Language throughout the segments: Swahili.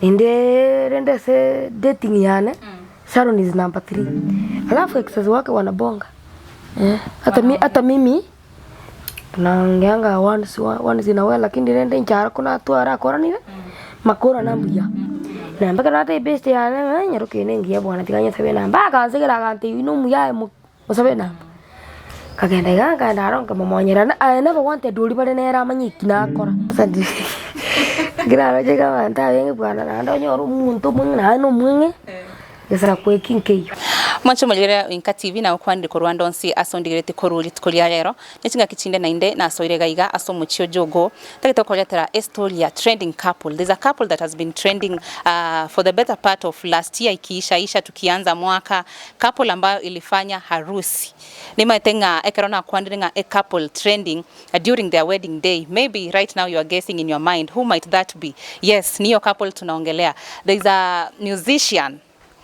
Rende se dating yana. Sharon is number 3. Alafu exes wake wanabonga. Hata mimi tunaongeanga once in a while, lakini rende nchara kuna tu ara koranire. Makora nambuya. Na mpaka nate best yana nyaruke nengia bwana tiganya sabe na mpaka nsigera kanti ino muya musabe na. Kagenda ganga ndaronka momonyera. I never wanted to live in era manyiki na akora. Sadi. Gira roje kama ntawe bwana na ndonyoru muntu mungina no munge. Yesara kwekinkeyo. Mwancho mulire INKA TV na ukwandi korwanda onsi asondigirete koruli tukolia rero netinga kichinde na inde na soire gaiga aso muchio jogo takito koletera estoria trending couple. There's a couple that has been trending for the better part of last year, ikiisha tukianza mwaka, couple ambayo ilifanya harusi nima tenga ekerona kwandiringa a couple trending during their wedding day. Maybe right now you are guessing in your mind who might that be. Yes, niyo couple tunaongelea. There's a musician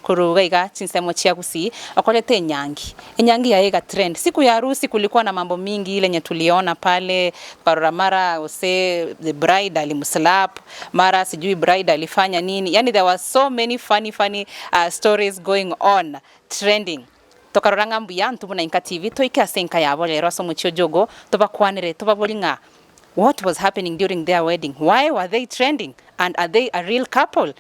kurugaiga chinsemo chia Kisii akolete Nyangi. Nyangi yaega trend. Siku ya harusi kulikuwa na mambo mingi ile nye tuliona pale kwa mara ose the bride alimslap, mara sijui bride alifanya nini. Yani there was so many funny stories going on trending. Tokaroranga mbuya ntubuna INKA TV toika senka yabo lero aso muchio jogo tobakwanire tobabolinga what was happening during their wedding. Why were they trending and are they a real couple?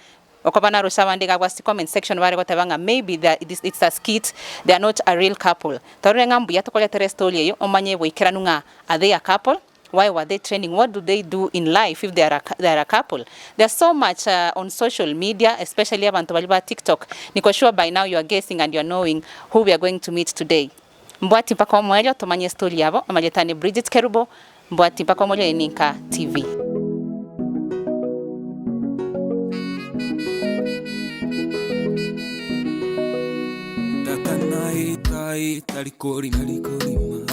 Okobana rushawandiga kwa comment section wale gotabanga maybe it's a skit, they are not a real couple. Torenga mbuya tokoletere story yo omanye boikeranunga, are they a couple? Why were they trending? What do they do in life if they are a couple? There's so much on social media, especially abantu baliba TikTok. Niko sure by now you are guessing and you are knowing who we are going to meet today. Mbwati mpaka omwelyo tomanye story yabo amaletane Bridget Kerubo. Mbwati mpaka omwelyo INKA TV. Talikori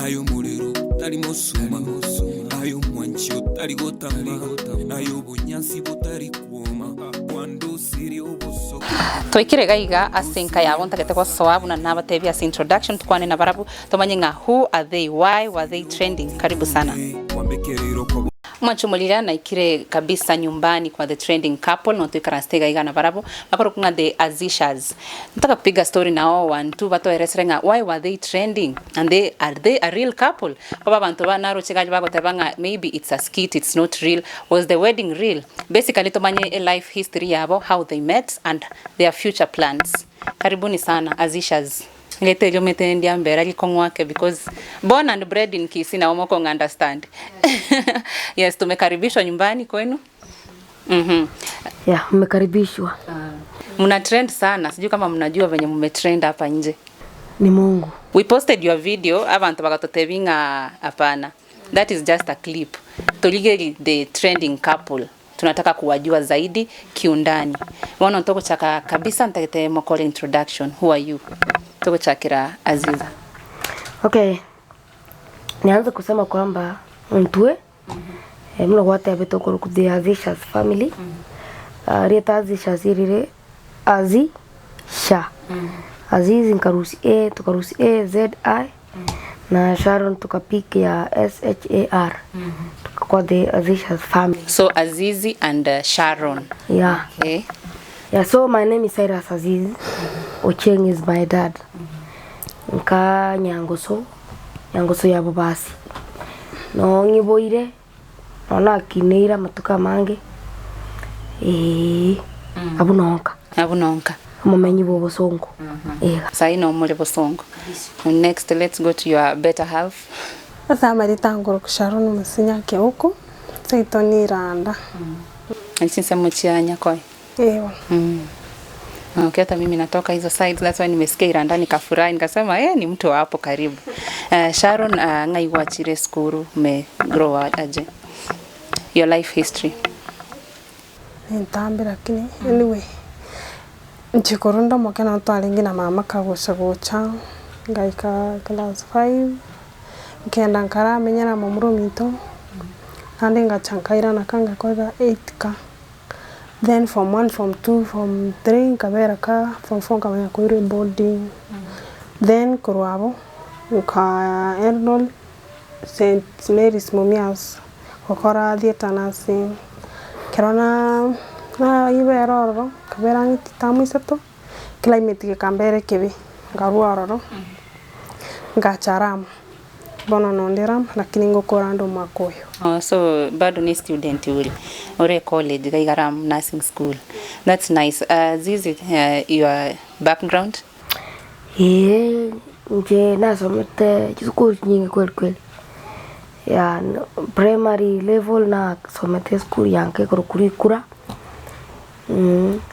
ayo mulero talimosuma ayo mwancho taligotama ayo bunyansi butarikuoma kwando siri oboso Toikire gaiga asenka yabo ntakete kwa sawabu na nabatebi as introduction tukwane na barabu tomanyenga who are they, why were they trending. Karibu sana Mwancho mulira na ikire kabisa nyumbani kwa the trending couple no tuikarastega iga na barabu bakoro kunga the Azishars. Nataka kupiga story na wao wantu bato eresrenga why were they trending and are they a real couple? Kwa bantu ba naro chikaje bago tabanga maybe it's a skit, it's not real. Was the wedding real? Basically tomanye a life history yabo, how they met and their future plans. Karibuni sana Azishars. Ngete jo metendia mbera likongwake because born and bred in Kisii na omoko understand. Yes, tumekaribishwa nyumbani kwenu. Yeah, mmekaribishwa. Muna trend sana. Sijui kama mnajua venye mmetrend hapa nje. Ni Mungu. We posted your video abantu bakatotebinga hapana. That is just a clip. Toligeri the trending couple. Tunataka kuwajua zaidi kiundani. Wana ntoko chaka kabisa ntakete mokole introduction. Who are you? Toko chakira Aziza. Okay. Nianze kusema kwamba mtue mlo wate abetoko ku the Azishar family. Rieta Azishar zirire Azisha. Azizi nkarusi A tukarusi A Z I na Sharon tukapiki ya SHAR. Tukakwa the Azishar family. So Azizi and Sharon. Yeah. Okay. Yeah, so my name is Cyrus Aziz. Ocheng is my dad. Nka nyangoso ya babasi. No ngiboire. Ona kineira matuka mange. Abunonka. Mumenyi bo bosongo. Sai no muri bosongo. Next let's go to your better half. Asa maritangoro kusharonu musinya ke huko. Saitoni randa. Ansinsa mchianya koi. Ewa. Okay, hata mimi natoka hizo sides, that's why nimesikia Iranda nikafurahi nikasema ni mtu wa hapo karibu. Sharon ngaiwa chire skuru me grow aje. Your life history. Ntambe lakini anyway. Nchikoronda mwaka na twalingi na mama kagocha ngaika class 5. Nkenda nkara menya na mamuro mito. Ande ngachankaira na kanga kwa 8ka. Then from 1, from 2, from 3, kabera ka, from 4 kabera kuire boarding. Then kurwabo, uka enroll St. Mary's Mumias, kokora theater nursing. Kerona na ibe roro kabera ngiti tamu isato climate gikambere kibi ngarua roro ngacharama bono nonderam lakini ngokora ndo makoyo. So bado ni student uri college gaigaram nursing school. That's nice. This is your background? Nje nasomete school nyingi kweli. Ya primary level na somete school yanke kurikura.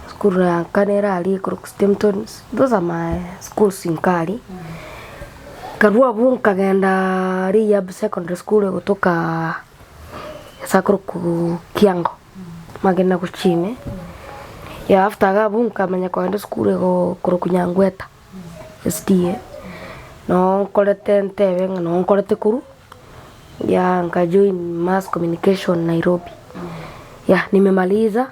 School ya Kanera ali Stemton. Those are my schools in Kali. Karua bunka genda Rehab Secondary School kutoka Sakuru Kiango. Magenda kuchime. Ya after ga bunka manya kwenda school ko Kunyangweta. SDA. No kolete Ntebe no kolete Kuru. Ya nkajoin Mass Communication Nairobi. Ya nimemaliza.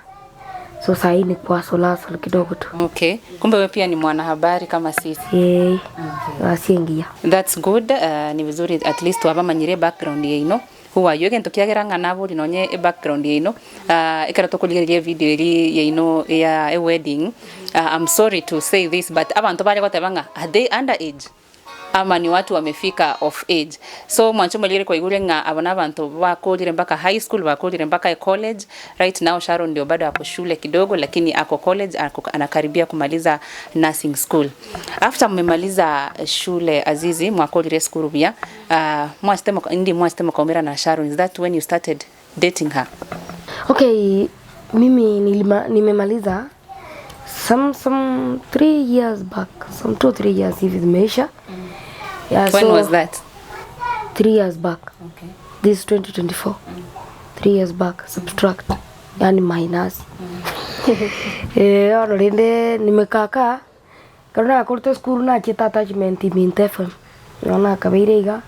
So sahi ni kwa solasol kidogo tu. Okay. Kumbe wewe pia ni mwanahabari kama sisi. Asingia. That's good. Ni vizuri at least wabamanyire background yeino. Huwa yoge ntokiageranga nabo linonye background yeino. Ikara tokuligerie video iri yeino ya wedding. I'm sorry to say this but abantu bale gotabanga are they underage? Ama ni watu wamefika of age. So mwancho mwelire kwa igure nga abana abantu bakolire mpaka high school, bakolire mpaka college. Right now Sharon ndio bado ako shule kidogo lakini ako college, anakaribia kumaliza nursing school. After mmemaliza shule Azizi mwakolire school bia, mwastema kaumira na Sharon. Is that when you started dating her? Okay, mimi nimemaliza some 3 years back, some 2 or 3 years hivi zimeisha. Yeah, when was that? 3 years back. Okay. This is 2024. 3 years back, subtract. Yani minus. Already nimekaka. Karuna akorte school na chita attachment Mint FM. Yona kabirega.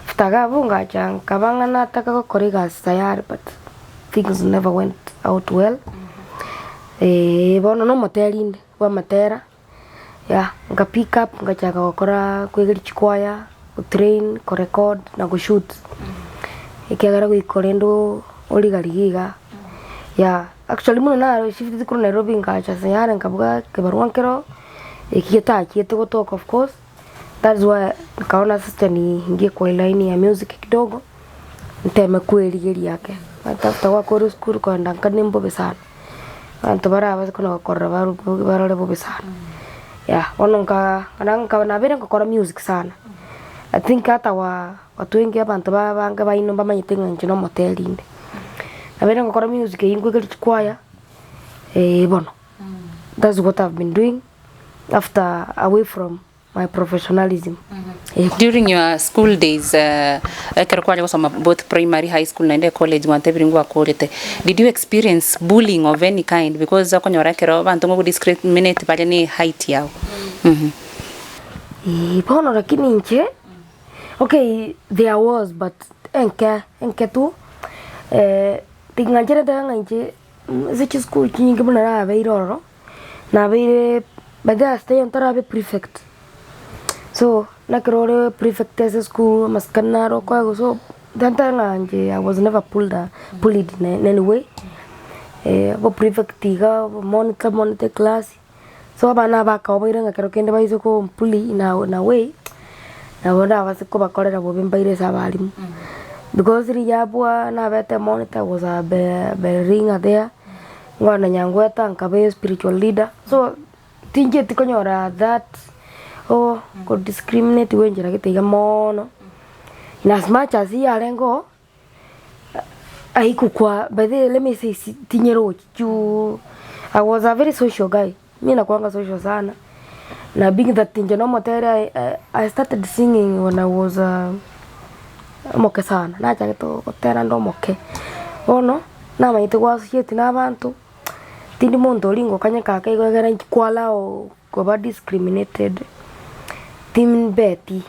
Futaga bunga chang kabanga na taka ko korega sayar but things never went out well. Bono no motelinde wa matera. Yeah, nga pick up nga chaka gukora kwigiri chikwaya, ku train, ku record na ku shoot. Ikagara guikorendo oligarigiga. Yeah, actually muno na shift ku Nairobi nga cha sayara ngabuga kebarwankero ikiyeta kiyeto gotoka of course. That's why kaona sister ni ngie kwa line ya music kidogo. Nteme kweli yake. Hata wa chorus school kwa ndanga nimbo besana. Antobara abase kuna gukora barore bo besana. Yeah, wanonga ananga na bere ngokora music sana. I think hata watu wengi abantu banga baino bamanyitenga nchino motelinde. Na bere ngokora music yingwe kwaya. Bono. That's what I've been doing after away from my professionalism. During your school days, both primary, high school and college, did you experience bullying of any kind? Because you discriminate by any height yao. Bono lakini nche. Okay, there was, but enke tu. Tinganjere danga nche. Zichi school nyingi muna na abeiroro. Na abeire, but they stay on tarabe prefect. So, nakrore prefect as a school, maskanaro kwa so dantanga nje. I was never bullied in any way. Bo prefect tiga monitor class. So abana baka obairanga kero kende baizo ko bully in a way. Na wanda wasiko bakorera bo bembaire sabalimu. Because riyabwa na bete monitor was a ring there. Ngwana nyangweta nkabe spiritual leader. So tinje tikonyora that could discriminate wenjira gitega mono. In as much as he arengo aikukwa by the let me say tinyero chu. I was a very social guy. Mimi nakuanga social sana. Na being that tinje no motera I started singing when I was moke sana. Na chageto kotera ndo moke. Ono na maite kwa society na abantu. Tindi mondo lingo kanya kaka igogera kwala o kwa discriminated. Team Betty.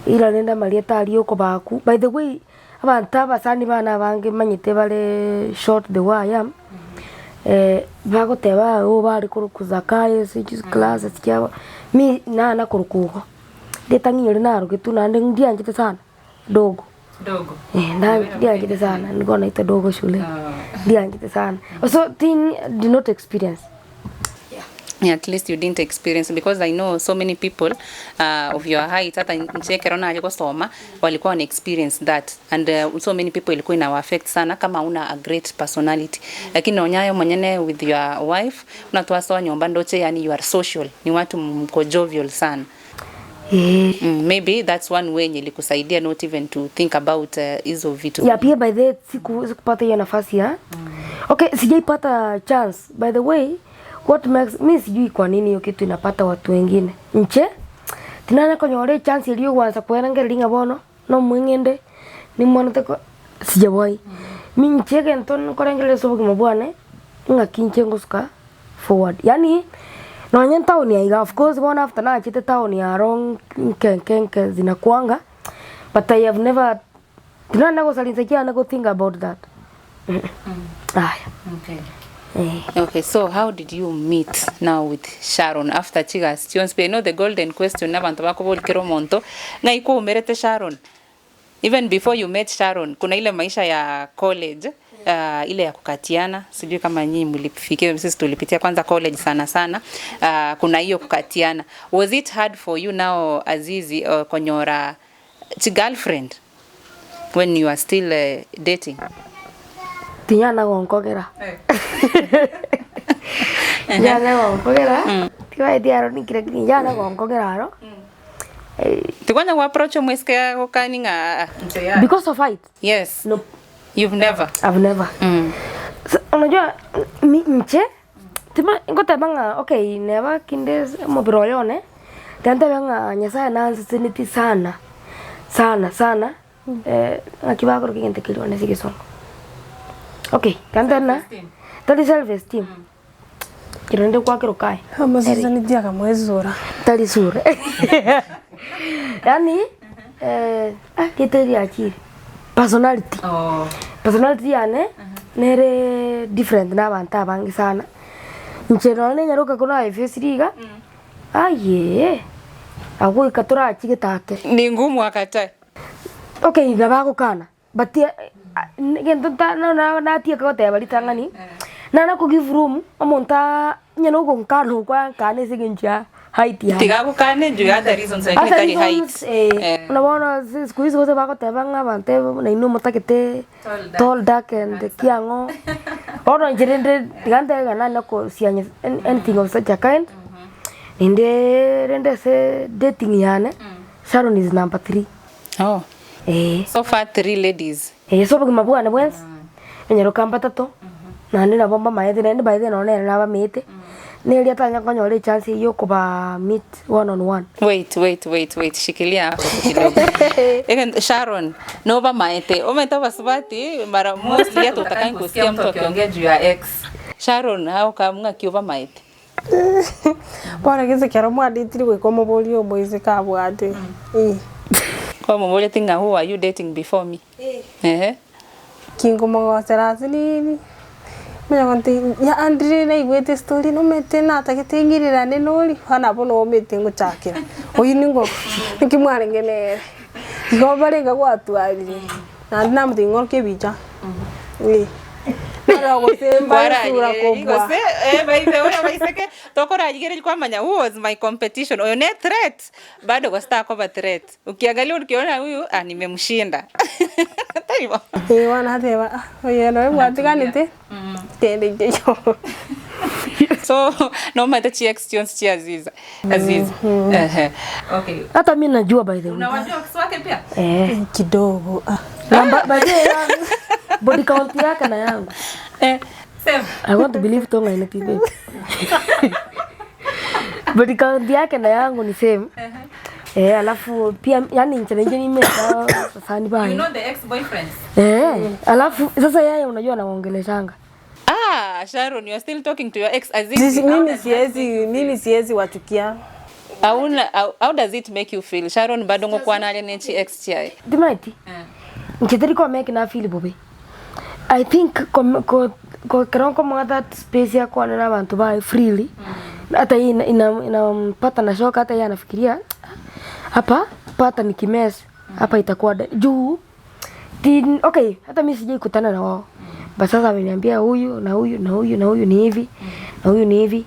Ila nenda marieta aliyoko baku. By the way, abantu abasani bana bange manyite bale short the way I am. Bagoteba bari kurukuza kaye six class cyaba. Mi na kurukugo. Detanginyore na rugitu nande ndianjite sana. Dogo. Dogo. Ndiangite sana. Nilikuwa naita dogo shule. Ndiangite sana. So thing did not experience. Yeah, at least you didn't experience, because I know so many people of your height hata ncheke rona aliko soma walikuwa wana experience that, and so many people ilikuwa ina affect sana kama una a great personality, lakini onyayo mwenyene with your wife unatoa sawa nyumba ndoche, yani you are social, ni watu mko jovial sana. Maybe that's one way ilikusaidia not even to think about hizo vitu. Yeah, pia by the sikupata hiyo nafasi ya. Okay, sijaipata chance. By the way, what makes me sijui kwa nini hiyo kitu inapata watu wengine. Nche tinana konyore chance iliyo kwanza kueranga linga bono no mwingende ni mwana teko sijawai. Mimi ncheke nton korengele sobo kimabwane ngakinche ngosuka forward. Yani no nyen town ya of course one after na chite town ya wrong kenke zinakuanga, but I have never tinana go salinsekia na go think about that. Okay. Okay, so how did you meet now with Sharon after Chigas Tions? I know the golden question nabantu bako bolkero monto na iko umerete Sharon. Even before you met Sharon, kuna ile maisha ya college, ile ya kukatiana, sijui kama nyinyi mlifikia, sisi tulipitia kwanza college sana. Kuna hiyo kukatiana. Was it hard for you now Azizi konyora girlfriend when you are still dating? Tinyana gonkogera. Yana gonkogera. Tiwa diaro nikire kinyana gonkogera ro. Tikwanya wa approach mweske gokaninga Because of height? Yes. No. You've never? I've never. Unajua nche tima ngote banga okay never kindes mobiroyone. Tante banga nyasa na sensitivity sana. Akiba ko kigente kilione sigisongo. Okay, kandana. Tali self esteem. Kirende kwa kiro kai. Hama sasa ni dia kama ezora. Tali sura. Yani kiteri achi personality. Personality yane nere different na banta bangi sana. Nchero ne nyaruka kuna ifesiriga. Aye. Ago ikatora achi gitake. Ni ngumu akatae. Okay, nabako kana. But gento na tia ko te bali tangani na ko give room amonta nyano ko kanu kwa kane siginja height ya tiga ko kane ju other reasons like that height na bona squeeze ko ba ko te banga bante na ino motakete tall dark and kiango oro njirende tigante gana na ko sianya anything of such a kind rende se dating yane Sharon is number 3. Oh. So far 3 ladies. So bugimabwana bwens. Enyero kamba tato. Na ndina bomba maete na by then onera na ba mete. Neli atanya konyore chance yo kuba meet one on one. Wait. Shikilia hapo kidogo. Egen Sharon, no ba maete. Ometa basubati mara mostly ya tutakai kusikia mtu akiongea juu ya ex. Sharon, how kamunga kiova maete? Bora gize kero mwadi tiri we komo bolio boize ka bwate. Kwa mbole tinga who are you dating before me? Kingo mo serasini. Menya konti ya Andre na igwete story no mete na takitengirira ne noli hana bono mete nguchakira. Oyi ningo nikimwarengenere. Ngo barenga gwatwari. Na namthi ngorke bicha. Para gosemba sura kobwa. Baithe ora baiseke tokora yigere kwa manya who was my competition. Oyo ne threat. Bado kwa star cover threat. Ukiangalia ukiona huyu nimemshinda. Taiba. Wana hateba. Oyo no bwatiganite. Tende jeyo. So no matter chi exchange chi Aziz. Okay. Hata mimi najua by the way. Unawajua Kiswahili pia? Kidogo. Namba by the body count yake na yangu. Same. I want to believe tonga ina tibe. Body count yake na yangu ni same. Alafu pia yani nchallenge mimi sasa ni baya. You know the ex boyfriends? Alafu sasa yeye unajua anaongeleshanga. Sharon, you are still talking to your ex Aziz. Mimi siezi wachukia. How does it make you feel? Sharon bado ngokuwa na nechi ex chai. Dimaiti. Nkitari kwa make na feel bobe. I think ko kama that space ya kwa na abantu ba freely. Hata inampata na shoka, hata yeye anafikiria hapa pata nikimes hapa itakuwa juu Okay, hata mimi sijai kutana na wao. Basi sasa ameniambia huyu na huyu na huyu na huyu ni hivi na huyu ni hivi.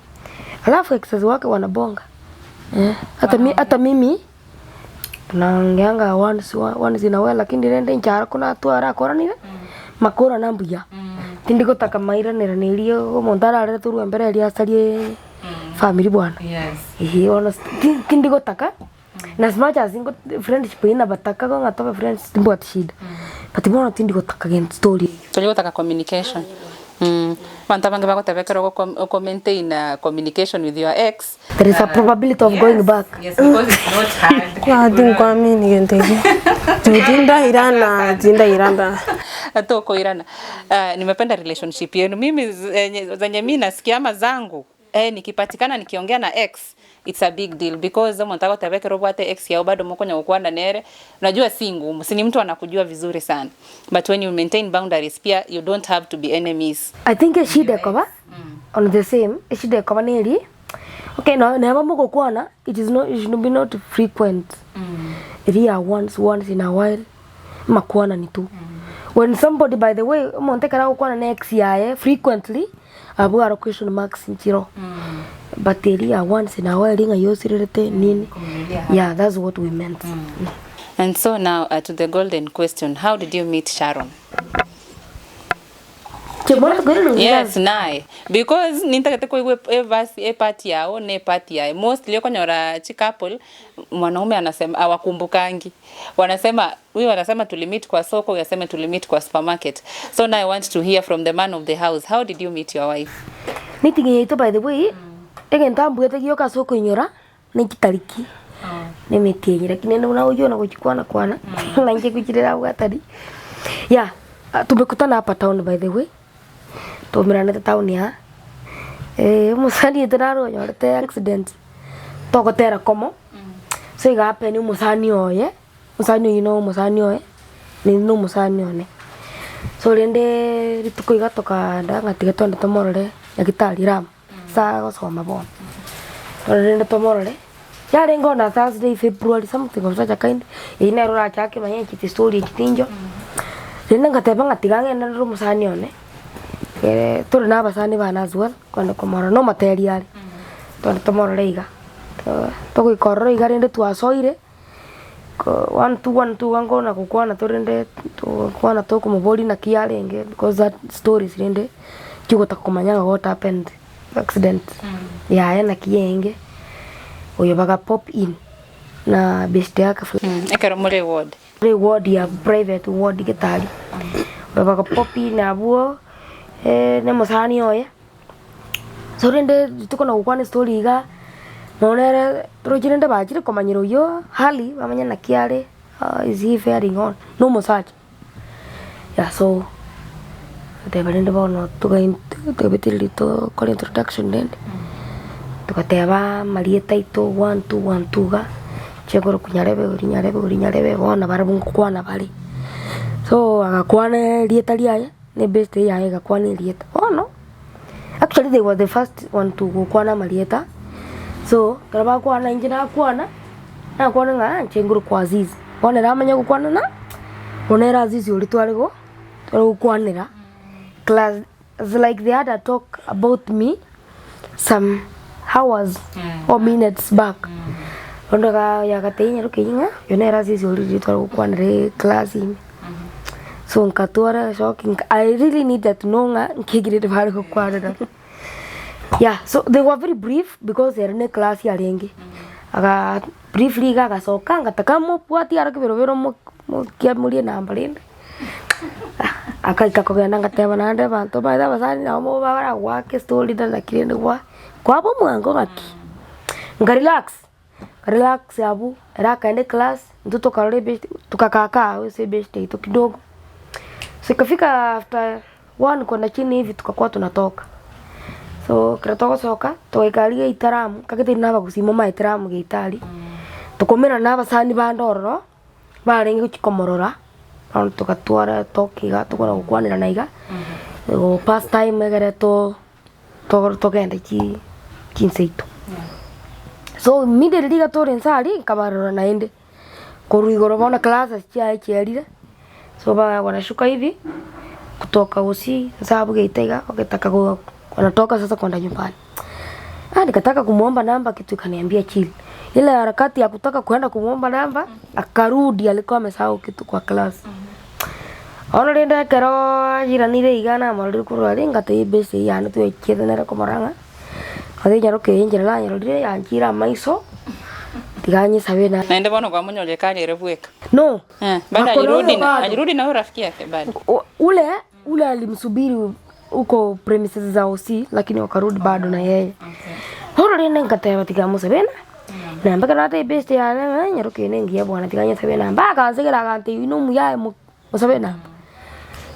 Alafu exes wake wanabonga. Hata mimi tunaongeanga once in a while, lakini nende nchara kuna atu arakora nile makora nambuya. Tindiko taka maira niranilio montara ale turu mbere ali asali family bwana. Yes. Honest tindiko taka. Na smacha azingo friendship ina bataka ko ngatobe friends timbo atishida. But mbona tindiko taka gen story. Tindiko taka communication. Wanta bange bako tabekero ko comment in communication with your ex. There is a probability of going back. Yes, because it's not hard. Kwa dingo mimi ngentege. Tudinda iranda. Atoko irana. Nimependa relationship yenu. Mimi zenye mimi nasikia ama zangu nikipatikana nikiongea na ex, it's a big deal because mtaka tabekero bwate ex yao bado mkonya ukwana nere. Unajua si ngumu. Si ni mtu anakujua vizuri sana. But when you maintain boundaries pia you don't have to be enemies. I think shida kwa on the same shida kwa neli. Okay, no never mko kwana, it should be not frequent. Ria once in a while makwana ni tu. When somebody, by the way, montekara ukwana na ex yae frequently abu are question marks in chiro. But ria once in a while inga yosirete nini. Yeah, that's what we meant. And so now to the golden question, how did you meet Sharon? Yes, nae. Because nintakete kwa party yao ne party yae. Mostly konyora couple mwanaume anasema hawakumbukangi. Wanasema tulimit kwa soko, wanasema tulimit kwa supermarket. So now I want to hear from the man of the house. How did you meet your wife? Meeting yetu by the way, ntambu yete ka soko inyora nikitariki. Nimetie lakini ndio unajua kuchukua kwana. Na nje kuchirira bwatari. Yeah, tumekutana hapa town by the way. Tumirana town ya musani etraro yorete accident tokotera komo so igape ni musani oye ni no musani one so rende rituko igatoka ndanga tigetonde tomorore yakitari ram sa gosoma bon rende tomorore yare ngona Thursday February something of such a kind ina rora chake manye kiti story kitinjo rende ngateba ngatigange na ro musani one turi na basani bana as well kwenda komora no materi yari tonde tomorrow reiga to ikorro iga rende twasoire 1 ngona kukwana turende kwana to kumubori na kiarenge because that stories rende kigota kumanyanga what happened accident ya na kiyenge oyo baga pop in na best yake ekero mure ward ya private ward getali baga pop in abuo ne musani oye so rende tuko na ukwane story iga nonere trojirende bajire komanyiro yo hali bamanya na kiare is he faring on no massage yeah so the barende bono to betili to call introduction then tukateba marieta ito 1 ga chegoro kunyarebe bona barabungu kwana bali so agakwana rieta liaye ne best yaye gakwana rieta no actually they were the first one to go kwana marieta so karaba kwana injina kwana na kwana nga chenguru kwa Aziz bona ramanya kwana na onera Aziz uri twarigo kwanira class like they had a talk about me some hours or minutes back ondoga yakatenya rukinga onera Aziz uri twarigo kwanire class in so nkatwara shocking. I really needed to know nga nkigirire bari kwanira. Yeah, so they were very brief because they are in a class ya rengi. Aga briefly ga soka ngataka mo puati ara kibero mo kia muri namba rende. Akaika kogenda ngateba nande bantu baida basani na mo bara wake story da kirende kwa bo mwango ngaki. Relax abu era kaende class mtoto karole best tukakaka we best ito kidogo. Sikafika after 1 kwenda chini hivi tukakuwa tunatoka. So kratoka soka toikalia itaramu kakete naba kusimo ma itaramu geitali tukomera naba sani bandoro barengi kuchikomorora on tukatwara tokiga tukora kukwanira naiga go past time egere to gende kinseito so immediately gatore nsari kabarora naende koruigoro bona classes chia cherire So wanashuka hivi kutoka usi sababu gaitega wakitaka wanatoka sasa kwenda nyumbani. Nikataka kumuomba namba, kitu kaniambia chill. Ile harakati ya kutaka kwenda kumuomba namba, akarudi alikuwa amesahau kitu kwa class. Ono lenda karo jiranire igana maluri kurwari ngate ibese yana tu ekidenera komoranga. Ade nyaro ke njira nyaro dire yanjira maiso. Tiganye sabena. Naende bono kwa munyole kali rebueka. No. Baada alirudi na rafiki yake bado. Ule alimsubiri uko premises za OC lakini wakarudi bado na yeye. Horo lenda ngate batigamo sabena. Na mpaka nate ibese yana nyaro ke nengia bwana tiganye sabena. Mpaka anzegera kante ino muyaye musabena.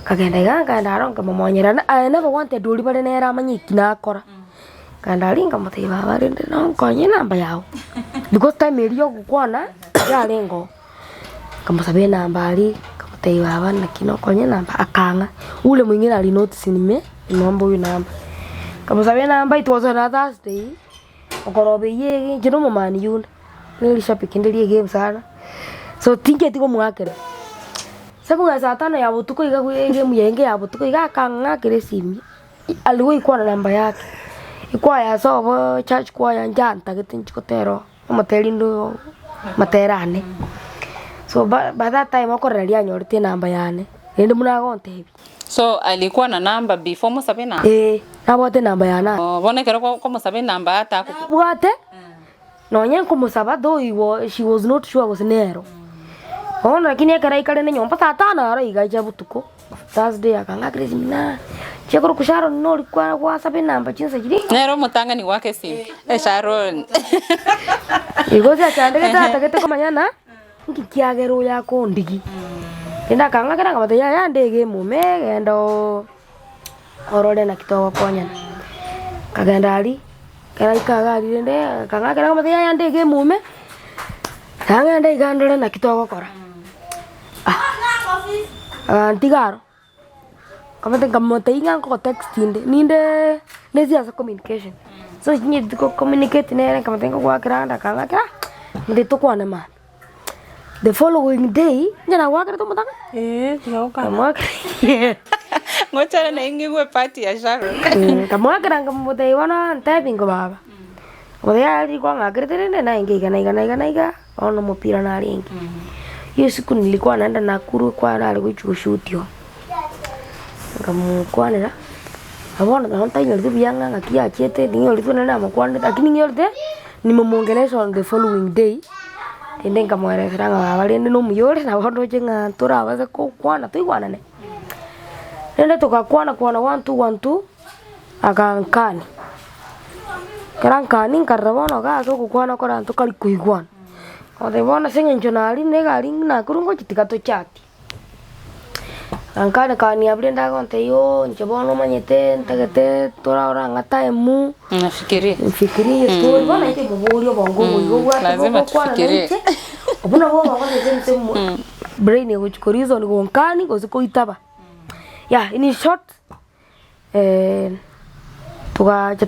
Kagenda aronga mamonyera I never wanted to live in era manyiki na akora kanda linga mutaiba barinde no konye namba yao because time iliyo gukwana ya lengo kama sabe namba ali kamutaiba bana kino konye namba akanga ule mwingine ali notice nime nomba uyu namba kama sabe namba it was on Thursday okorobe yege jino mumani yunda nilishapikindeli game sana so tinge tiko mwakera Sabu saa 5 ya butuko igaguye muyenge ya butuko igakanga kiresimi aliwe ikuwa na namba yake ikuwa ya sobo church kwa ya njanta gitinchikotero amatelindo materane so by that time akoreria nyorite namba yane ende munagonte hivi so alikuwa na namba before musabena nabote namba yana bone kero ko musabena namba hata bwate no nyenko musaba though she was not sure was nero Ona lakini akara ikale ne nyomba saa 5 aro igaja butuko Thursday akanga Krismina chekoro kusharo no likwa kwa sabe namba chinsa jiri nero mutangani wake simu Sharon igoza chandege tata kete ko manyana ngikiagero yako ndigi enda kanga kera ngabata ya ndege mume gendo orole na kitogo konyana kagenda ali kera ikagali rende kanga kera ngabata ya ndege mume kanga ndege gandole na kitogo kora Tigaro. Kama tenga motainga ko text ninde lezi as communication. So you to communicate ne kama tenga kwa kiranda kanga kira. Ndito kwa na man. The following day njana wakira to mutanga? Tiga kama ngocha na ingi we party ya Sharon. Kama wakira ngamutai wana typing ko baba. Oya ali kwa ngakirete na ingi gana ono mupira na ali ingi. Hiyo siku nilikuwa naenda Nakuru kwa alikuwa shootio. Ngamukwanira. Abona na honta nyori byanga ngakia chete nyori tu na mukwanira lakini nyori nimemuongelesha on the following day. Ende ngamweleza nga abalende no muyore na bondo jenga turabaze ko kwana tuigwana ne. Ende tukakwana 1 akankani. Karankani nkarabona gaso kukwana kora tukali kuigwana. Ode bona Senge nchonali negali na kurungo chitikato chati. Ankane kani abrenda gonte yo nchebono manyete ntegete tora oranga time nafikirie story bona ite bobulio bongo boyo lazima tufikirie obuna bo bongo nze brain yo chikorizo ni gonkani goziko itaba ya in short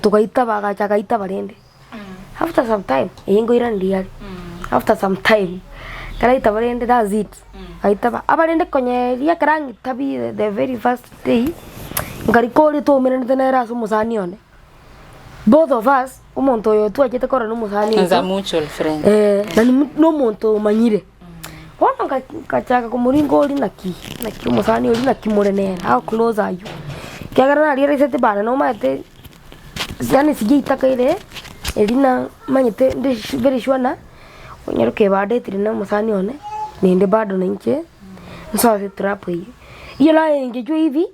tukaitaba gacha itaba rende after some time yengo irandiali after some time karaita barende that's it aitaba abarende konyeria karangi tabi the very first day ngarikori to menende nera so musanione both of us umuntu yo tu ajete kora no musani as a mutual friend na no muntu manyire wana kachaka kumuringori naki musani ori naki murene how close are you kagara ali resete bana no mate yani sijita kaire elina manyete very sure na Nyaruke bade tirina musani one ninde bado na nche nsaze trap hii hiyo la ingejo hivi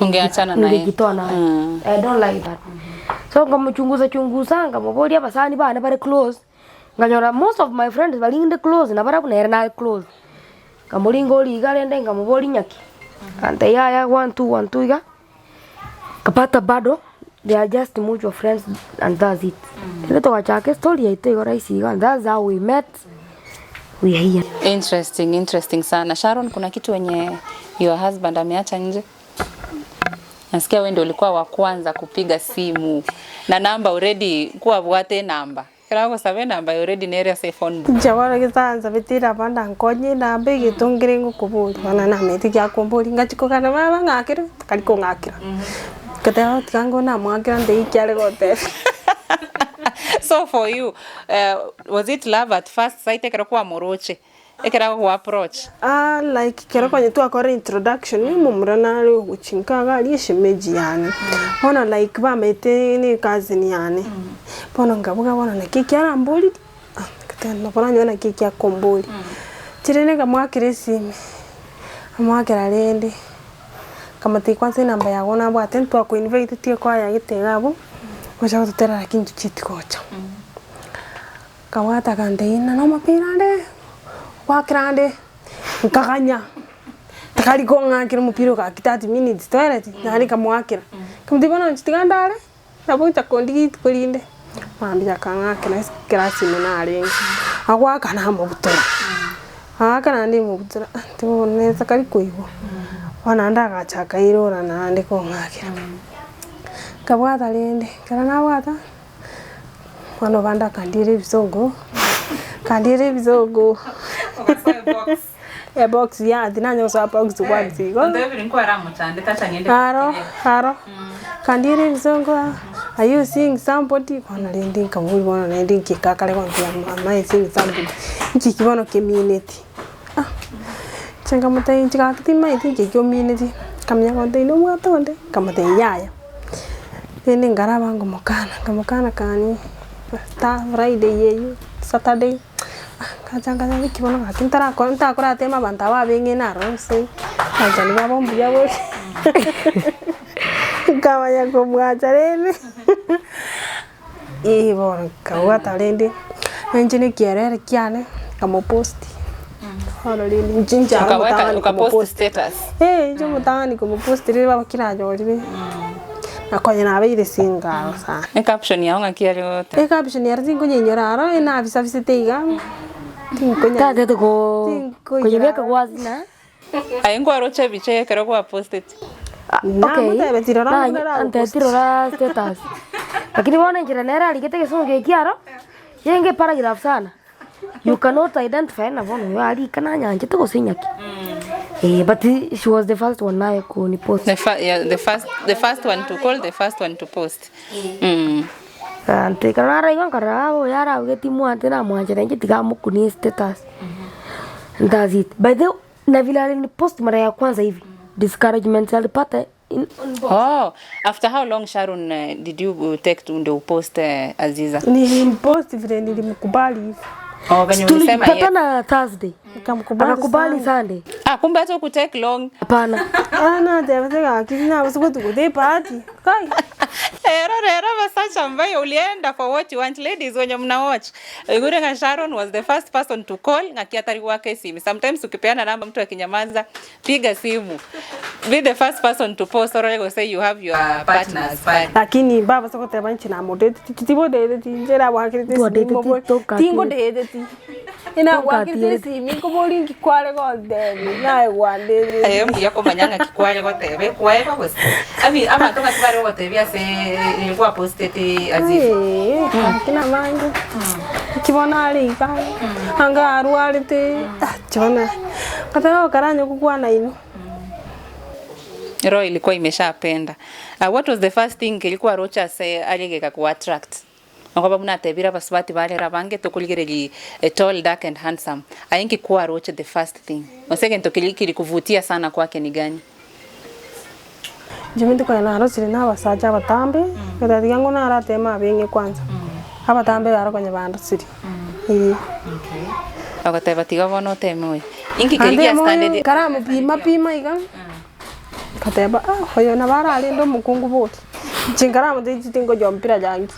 ungeachana naye ngejitoa I don't like that so ngamchunguza ngambolia basani bana bare close nganyora most of my friends bali in the close na bara kuna na close ngamulingo ligalende ngamuboli nyaki ante ya 1 iga kapata bado they are just mutual friends and that's it. Ndio wachake story ito iko rahisi and that's how we met. We are here. Interesting sana. Sharon, kuna kitu wenye your husband ameacha nje? Nasikia wewe ndio ulikuwa wa kwanza kupiga simu na namba already kuwa bwate namba. Kirago sabe namba already nere se phone. Jawara gitanza bitira banda nkonye namba igitungire ngukuburi bana na meti kya kumburi ngachiko kana baba ngakira kaliko ngakira. Kata tikango na mwakira ndei kyale gote. So for you, was it love at first sight ekera kwa moroche? Ekera kwa approach? Like kera kwenye tu akora introduction ni mumurana ari guchinkaga ari shemeji yani. Bona like ba mete ni kazi ni yani. Bona ngabuga bona na kiki arambuli. Kata no bona nyona kiki akombuli. Chirene kamwakire simi. Amwakira rende. Kamati kwanza namba yago na bwa tentu ako invite tie kwa ya gitegabo. Oja gutera kintu chitikocha. Kawata kandeina no mapirande. Wakirande nkaganya takari konga kira mupiro ka 30 minutes toilet nari kamwakira kamdibona nchitigandare nabo chakondi kurinde mambi yakanga kira seminari agwa kana mu butora kana ndi mu butora tibone takari kuibo wana ndaga chaka irora na ndi kongakira kabwata rende kana nawata wano banda kandire bisogo box. A box ya dinanyo sa box wanzi go. Ndio vile niko ara mutande tata niende. Haro. Kandire nzongo. Are you seeing somebody? Kona lendi kamuli bona lendi kikakale kwa ama seeing somebody. Nchi kibono community. Changa mutai nchika kitima iti community. Kamya konde ino mwatonde kamate yaya. Tene ngaraba ngamukana kani. Friday yeyu Saturday. Kajanga kibono kakintara konta kora tema bantawa benge na rose kajani babo mbuya bo kawaya ko mwajarene ibo kawa talende enjini kierere kiane kama post horo lini njinja ka post status njo mutani kama post rile baba kirajo ribe akonya na beire singa sa caption ya nga kiari wote caption ya zingo nyenyoraro ina avisa teiga Tate tuko kujibeka kwa zina. Aingo aroche biche kero kwa posted. Okay. Ante tirora status. Lakini wana njira nera aligete kesomo kiaro. Yenge paragraph sana. You cannot identify na bono yali kana nyanje tuko sinyaki. But she was the first one nayo kuni post. The first one to call, the first one to post. Ante kana raigan karao yara ugeti muante na mwanje nje tigamu kuni status. That's it. By the na vile ni post mara ya kwanza hivi. Discouragement alipata Oh, after how long Sharon did you take to post Aziza? Nilimpost vile nilimkubali hivi. Oh, when you sema yeye. Tulipatana Thursday. Nikamkubali Sunday. Kumbe hata ku take long. Hapana. Tega kina usiku tukude party. Kai. Era basacha ambayo ulienda for what you want ladies wenye mna watch. Igure Sharon was the first person to call ngakiatari wake simu. Sometimes ukipeana namba mtu akinyamaza piga simu. Be the first person to post or go say you have your partners fine. Lakini baba soko tebanchi na modete titibo de tinjera wakirite simu. Tingo de ina wakirite simu ko boli kikwale go de na wande. Ayo yako manyanga kikwale go tebe kwae go. Ama toka kibare go tebe ase ilikuwa posted Aziza. Kina mangu. Kibona ali ka. Anga arualite. Chona. Kata karanyo kukua na ino. Roho ilikuwa imeshapenda. What was the first thing ilikuwa Rocha say aligeka ku attract? Ngoba munatebira baswati bale rabange tokuligere tall dark and handsome. Ayinki kuwa Rocha the first thing. Second tokiliki kuvutia sana kwake ni gani? Jimindi kwa na Rocha na basaja batambe. Kada digango na aratema abenge kwanza. Abatambe baro kwenye bando siri. Okay. Akateba tiga bono temo. Inki kilikia standard. Karamu pima iga. Kateba hoyo na bara alindo mukungu boti chingara mudiji tingo jompira jangi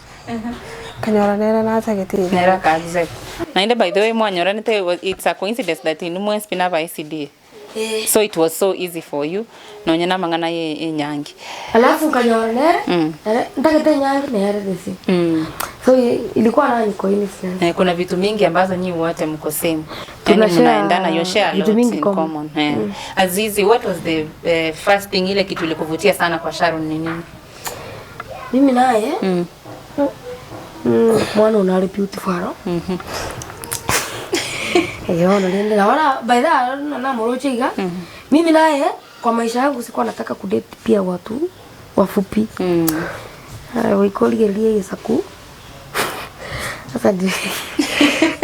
kanyora nera na sageti nera kaze na inde by the way mwanyora nite it's a coincidence that in mwe spina by ICD so it was so easy for you no nyana mangana ye nyangi alafu kanyora nera ndakete nyangi nera desi so ilikuwa nani coincidence kuna vitu mingi ambazo nyinyi wote mko same tunaendana you share a lot in common Azizi, what was the first thing ile kitu ilikuvutia sana kwa Sharon ni nini? Mimi naye Mwana unali beautiful. Yona ndio naona by that na morochiga. Mimi naye kwa maisha yangu sikuwa nataka kudate pia watu wafupi. Wikolie saku. Sasa ndi.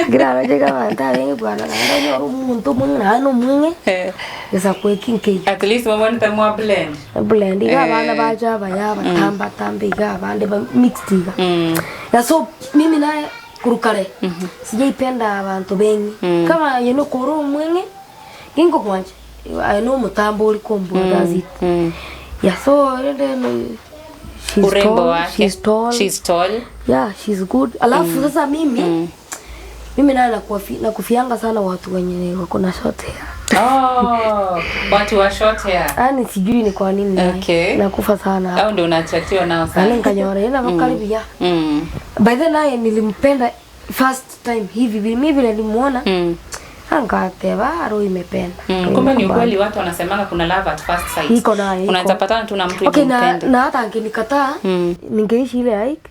Gira jega banta wengi bwana ndio muntu mwana no mwinge. Sasa kwa kinke. At least mama nitamwa blend. Blend iga bana baja baya batamba tambe iga bande mixed iga. Ya so mimi naye kurukare. Sijaipenda abantu bengi. Kama yeno koro mwinge kingo kwanje. I know mutambo uli kombo gazit. Yeah, so she's tall. Yeah, she's good. Alafu sasa mimi na nakufianga sana watu wenye wako na short hair. Oh, watu wa short hair. Ani sijui ni kwa nini. Okay. Nakufa sana. Au ndio unaattractiwa nao sana. Ani Nkanyora ina makaribia. By the way nilimpenda first time hivi mimi vile nilimuona. Angateva roho imependa. Kumbe ni ukweli watu wanasemanga kuna love at first sight. Iko nayo. Unaweza patana tu na mtu unayempenda. Okay, na hata angenikataa, ningeishi ile like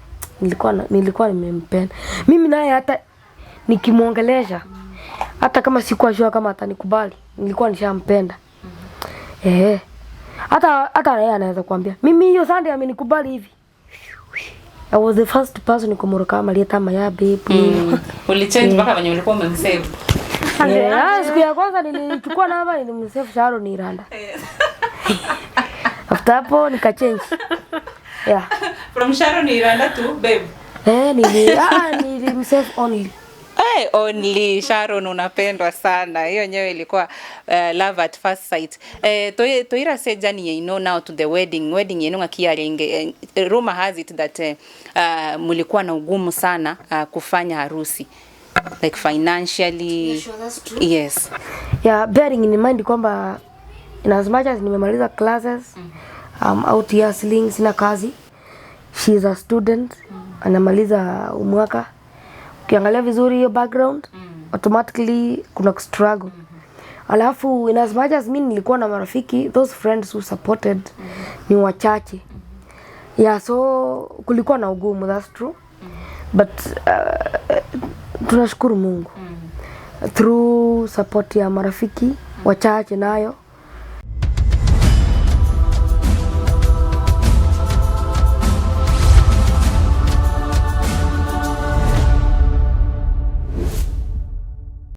nilikuwa nimempenda. Mimi naye hata nikimuongelesha hata kama sikuwa sure kama atanikubali, nilikuwa nishampenda. Hata yeye anaweza kuambia, "Mimi hiyo Sunday amenikubali hivi." I was the first person kumoroka aliyeta maya babe. Ulichange mpaka wenye ulikuwa umemsave. Siku ya kwanza nilichukua namba nilimsave Sharon Iranda. After hapo nikachange. Yeah. From Sharon Iranda to babe. Nilimsave only. Only Sharon unapendwa sana. Hiyo nyewe ilikuwa love at first sight. Toira sejani you know now to the wedding yenu ngakiaringe. Rumor has it that mulikuwa na ugumu sana kufanya harusi. Like financially. Yeah, sure, that's true. Yes. Yeah, bearing in mind kwamba in as much as nimemaliza classes, out here sling sina kazi. She is a student, anamaliza mwaka. Ukiangalia vizuri hiyo background, automatically kuna struggle. Alafu in as much as mimi nilikuwa na marafiki, those friends who supported ni wachache. Yeah, so kulikuwa na ugumu, that's true. But tunashukuru Mungu. Through support ya marafiki wachache nayo